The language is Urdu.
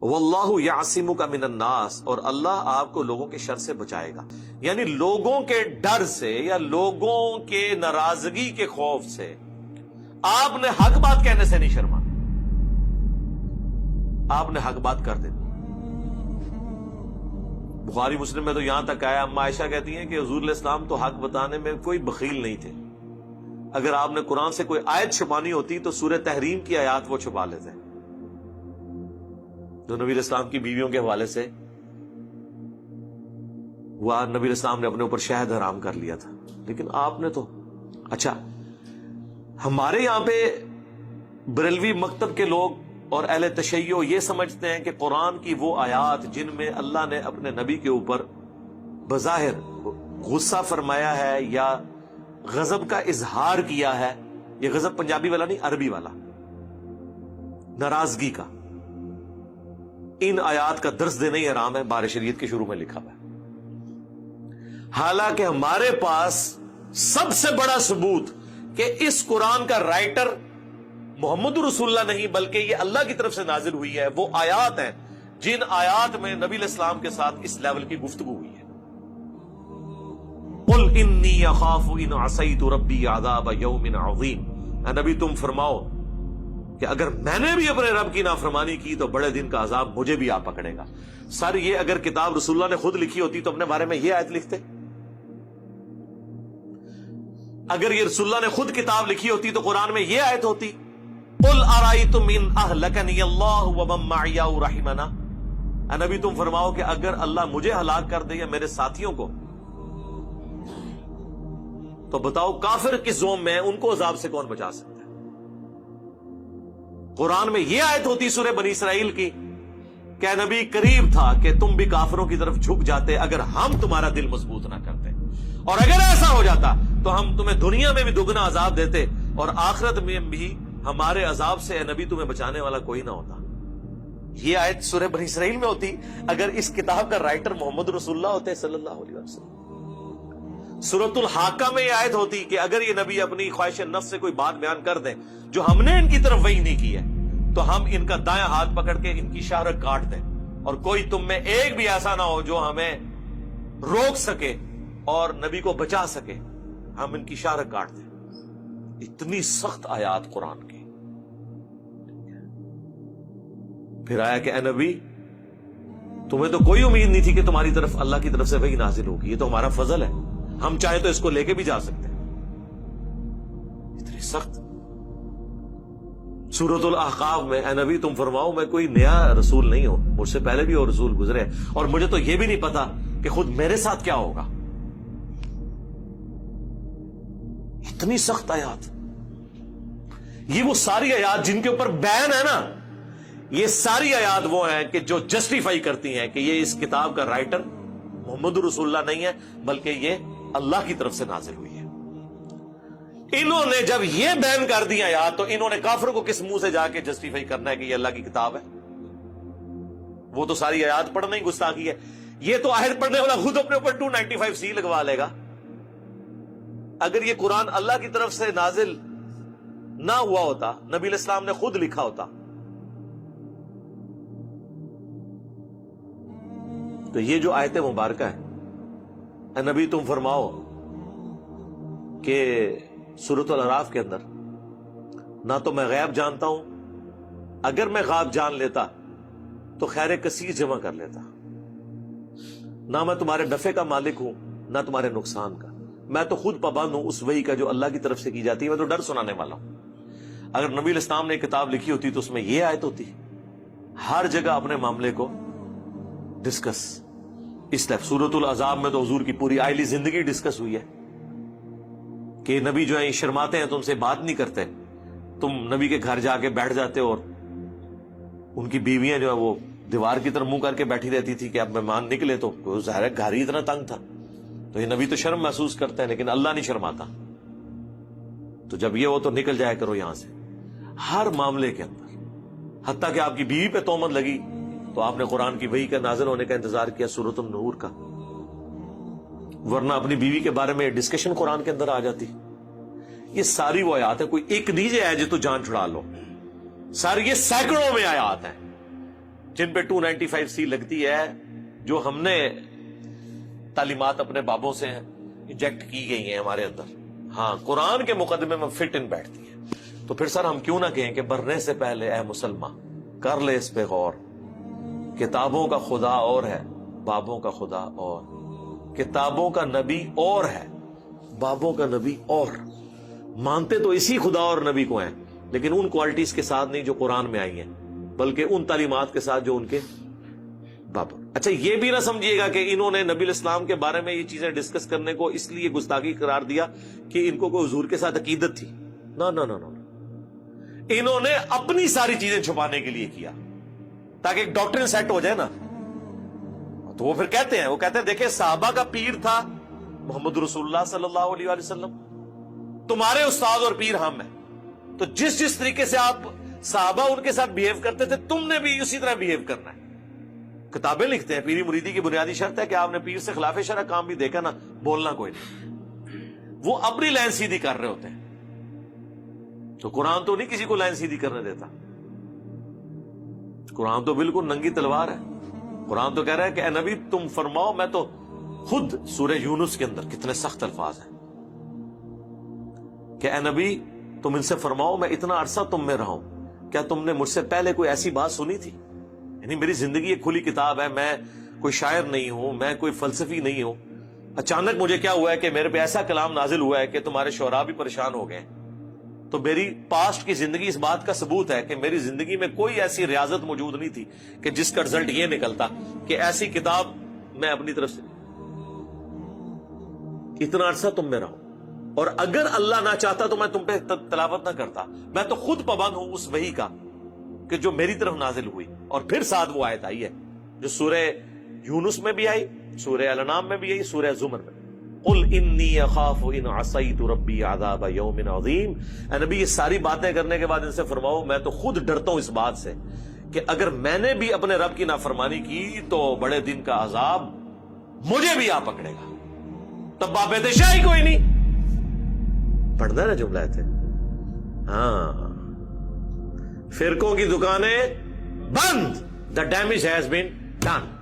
واللہ یعصمک من الناس، اور اللہ آپ کو لوگوں کے شر سے بچائے گا. یعنی لوگوں کے ڈر سے یا لوگوں کے ناراضگی کے خوف سے آپ نے حق بات کہنے سے نہیں شرما، آپ نے حق بات کر دینی. بخاری مسلم میں تو یہاں تک آیا، اما عائشہ کہتی ہیں کہ حضور علیہ السلام تو حق بتانے میں کوئی بخیل نہیں تھے. اگر آپ نے قرآن سے کوئی آیت چھپانی ہوتی تو سورہ تحریم کی آیات وہ چھپا لیتے، جو نبی علیہ السلام کی بیویوں کے حوالے سے وہ نبی علیہ السلام نے اپنے اوپر شہد حرام کر لیا تھا. لیکن آپ نے تو اچھا، ہمارے یہاں پہ بریلوی مکتب کے لوگ اور اہل تشیع یہ سمجھتے ہیں کہ قرآن کی وہ آیات جن میں اللہ نے اپنے نبی کے اوپر بظاہر غصہ فرمایا ہے یا غضب کا اظہار کیا ہے، یہ غضب پنجابی والا نہیں، عربی والا، ناراضگی کا، ان آیات کا درس دینا ہی حرام ہے، بار شریعت کے شروع میں لکھا ہوا ہے. حالانکہ ہمارے پاس سب سے بڑا ثبوت کہ اس قرآن کا رائٹر محمد رسول اللہ نہیں بلکہ یہ اللہ کی طرف سے نازل ہوئی ہے، وہ آیات ہیں جن آیات میں نبی علیہ السلام کے ساتھ اس لیول کی گفتگو ہوئی ہے. قل انی اخاف ان عصیت ربی عذاب یوم عظیم، اے نبی تم فرماؤ کہ اگر میں نے بھی اپنے رب کی نافرمانی کی تو بڑے دن کا عذاب مجھے بھی آ پکڑے گا. سر یہ اگر کتاب رسول اللہ نے خود لکھی ہوتی تو اپنے بارے میں یہ آیت لکھتے؟ اگر یہ رسول اللہ نے خود کتاب لکھی ہوتی تو قرآن میں یہ آیت ہوتی، قل ارائیتم ان اہلکنی اللہ ومن معی او رحمنا، اے نبی تم فرماؤ کہ اگر اللہ مجھے ہلاک کر دے یا میرے ساتھیوں کو تو بتاؤ کافر کس زوم میں ان کو عذاب سے کون بچا سکتا ہے. قرآن میں یہ آیت ہوتی سورہ بنی اسرائیل کی کہ نبی قریب تھا کہ تم بھی کافروں کی طرف جھک جاتے اگر ہم تمہارا دل مضبوط نہ کرتے، اور اگر ایسا ہو جاتا تو ہم تمہیں دنیا میں بھی دگنا عذاب دیتے اور آخرت میں بھی ہمارے عذاب سے اے نبی تمہیں بچانے والا کوئی نہ ہوتا. یہ آیت سورہ بنی اسرائیل میں ہوتی اگر اس کتاب کا رائٹر محمد رسول اللہ ہوتے صلی اللہ علیہ وسلم. سورۃ الحاقہ میں یہ آیت ہوتی کہ اگر یہ نبی اپنی خواہش نفس سے کوئی بات بیان کر دیں جو ہم نے ان کی طرف وحی نہیں کی ہے تو ہم ان کا دایاں ہاتھ پکڑ کے ان کی شہرت کاٹ دیں، اور کوئی تم میں ایک بھی ایسا نہ ہو جو ہمیں روک سکے اور نبی کو بچا سکے، ہم ان کی شہرت کاٹ دیں. اتنی سخت آیات قرآن کی. پھر آیا کہ اے نبی تمہیں تو کوئی امید نہیں تھی کہ تمہاری طرف اللہ کی طرف سے وحی نازل ہوگی، یہ تو ہمارا فضل ہے، ہم چاہے تو اس کو لے کے بھی جا سکتے ہیں. اتنی سخت. سورۃ الاحقاف میں اے نبی تم فرماؤ میں کوئی نیا رسول نہیں ہوں، مجھ سے پہلے بھی اور رسول گزرے اور مجھے تو یہ بھی نہیں پتا کہ خود میرے ساتھ کیا ہوگا. اتنی سخت آیات. یہ وہ ساری آیات جن کے اوپر بین ہے نا، یہ ساری آیات وہ ہیں کہ جو جسٹیفائی کرتی ہیں کہ یہ اس کتاب کا رائٹر محمد رسول اللہ نہیں ہے بلکہ یہ اللہ کی طرف سے نازل ہوئی ہے. انہوں نے جب یہ بین کر دیا آیات تو انہوں نے کافروں کو کس منہ سے جا کے جسٹیفائی کرنا ہے کہ یہ اللہ کی کتاب ہے؟ وہ تو ساری آیات پڑھنا ہی گستاخی ہے. یہ تو آیت پڑھنے والا خود اپنے اوپر 295C لگوا لے گا. اگر یہ قرآن اللہ کی طرف سے نازل نہ ہوا ہوتا، نبی علیہ السلام نے خود لکھا ہوتا، تو یہ جو آیت مبارکہ ہے اے نبی تم فرماؤ کہ سورۃ الاعراف کے اندر نہ تو میں غیب جانتا ہوں، اگر میں غیب جان لیتا تو خیر کثیر جمع کر لیتا، نہ میں تمہارے نفع کا مالک ہوں نہ تمہارے نقصان کا، میں تو خود پابند ہوں اس وحی کا جو اللہ کی طرف سے کی جاتی ہے، میں تو ڈر سنانے والا ہوں. اگر نبی علیہ السلام نے ایک کتاب لکھی ہوتی تو اس میں یہ آیت ہوتی، ہر جگہ اپنے معاملے کو ڈسکس. اس طرح سورۃ الاحزاب میں تو حضور کی پوری آئلی زندگی ڈسکس ہوئی ہے کہ نبی جو ہیں شرماتے ہیں، تم سے بات نہیں کرتے، تم نبی کے گھر جا کے بیٹھ جاتے اور ان کی بیویاں جو ہیں وہ دیوار کی طرف منہ کر کے بیٹھی رہتی تھی کہ اب مہمان نکلے تو ظاہر ہے گھر ہی اتنا تنگ تھا، تو یہ نبی تو شرم محسوس کرتے ہیں لیکن اللہ نہیں شرماتا. تو جب یہ ہو تو نکل جایا کرو یہاں سے. ہر معاملے کے اندر، حتیٰ کہ آپ کی بیوی پہ تہمت لگی تو آپ نے قرآن کی وحی کا نازل ہونے کا انتظار کیا، سورۃ النور کا، ورنہ اپنی بیوی کے بارے میں ڈسکشن قرآن کے اندر آ جاتی. یہ ساری وہ آیات ہیں، کوئی ایک دیجئے ہے جو تو جان چھڑا لو، ساری یہ سینکڑوں میں آیات ہیں جن پہ 295C لگتی ہے، جو ہم نے تعلیمات اپنے بابوں سے انجیکٹ کی گئی ہیں ہمارے اندر، ہاں قرآن کے مقدمے میں فٹ ان بیٹھتی ہے. تو پھر سر ہم کیوں نہ کہیں کہ مرنے سے پہلے اے مسلمان کر لے اس پہ غور، کتابوں کا خدا اور ہے، بابوں کا خدا اور، کتابوں کا نبی اور ہے، بابوں کا نبی اور. مانتے تو اسی خدا اور نبی کو ہیں، لیکن ان کوالٹیز کے ساتھ نہیں جو قرآن میں آئی ہیں، بلکہ ان تعلیمات کے ساتھ جو ان کے بابا. اچھا یہ بھی نہ سمجھیے گا کہ انہوں نے نبی الاسلام کے بارے میں یہ چیزیں ڈسکس کرنے کو اس لیے گستاخی قرار دیا کہ ان کو کوئی حضور کے ساتھ عقیدت تھی. نہ نہ نہ، انہوں نے اپنی ساری چیزیں چھپانے کے لیے کیا تاکہ ایک ڈاکٹرن سیٹ ہو جائے نا. تو وہ پھر کہتے ہیں دیکھیں صحابہ کا پیر تھا محمد رسول اللہ صلی اللہ علیہ وآلہ وسلم، تمہارے استاد اور پیر ہم ہیں، تو جس طریقے سے آپ صحابہ ان کے ساتھ بہیو کرتے تھے تم نے بھی اسی طرح بہیو کرنا ہے. کتابیں لکھتے ہیں پیری مریدی کی بنیادی شرط ہے کہ آپ نے پیر سے خلاف شرع کام بھی دیکھا نا، بولنا کوئی نہیں. وہ اپنی لائن سیدھی کر رہے ہوتے ہیں. تو قرآن تو نہیں کسی کو لائن سیدھی کرنے دیتا، قرآن تو بالکل ننگی تلوار ہے. قرآن تو کہہ رہا ہے کہ اے نبی تم فرماؤ، میں تو خود سورہ یونس کے اندر کتنے سخت الفاظ ہیں کہ اے نبی تم ان سے فرماؤ میں اتنا عرصہ تم میں رہا ہوں، کیا تم نے مجھ سے پہلے کوئی ایسی بات سنی تھی؟ یعنی میری زندگی ایک کھلی کتاب ہے، میں کوئی شاعر نہیں ہوں، میں کوئی فلسفی نہیں ہوں. اچانک مجھے کیا ہوا ہے کہ میرے پہ ایسا کلام نازل ہوا ہے کہ تمہارے شعراء بھی پریشان ہو گئے. تو میری پاسٹ کی زندگی اس بات کا ثبوت ہے کہ میری زندگی میں کوئی ایسی ریاضت موجود نہیں تھی کہ جس کا رزلٹ یہ نکلتا کہ ایسی کتاب میں اپنی طرف سے اتنا عرصہ تم میں رہوں، اور اگر اللہ نہ چاہتا تو میں تم پہ تلاوت نہ کرتا. میں تو خود پابند ہوں اس وحی کا کہ جو میری طرف نازل ہوئی. اور پھر ساتھ وہ آیت آئی ہے جو سورہ یونس میں بھی آئی، سورہ الانعام میں بھی آئی، سورہ زمر میں. قل انی اخاف ان عصیت ربی عذاب یوم عظیم. اے نبی یہ ساری باتیں کرنے کے بعد ان سے فرماؤ میں تو خود ڈرتا ہوں اس بات سے کہ اگر میں نے بھی اپنے رب کی نافرمانی کی تو بڑے دن کا عذاب مجھے بھی آ پکڑے گا. تب باب شاہی کوئی نہیں پڑھنا ہے نا جملہ تھے. ہاں فرقوں کی دکانیں بند، the damage has been done.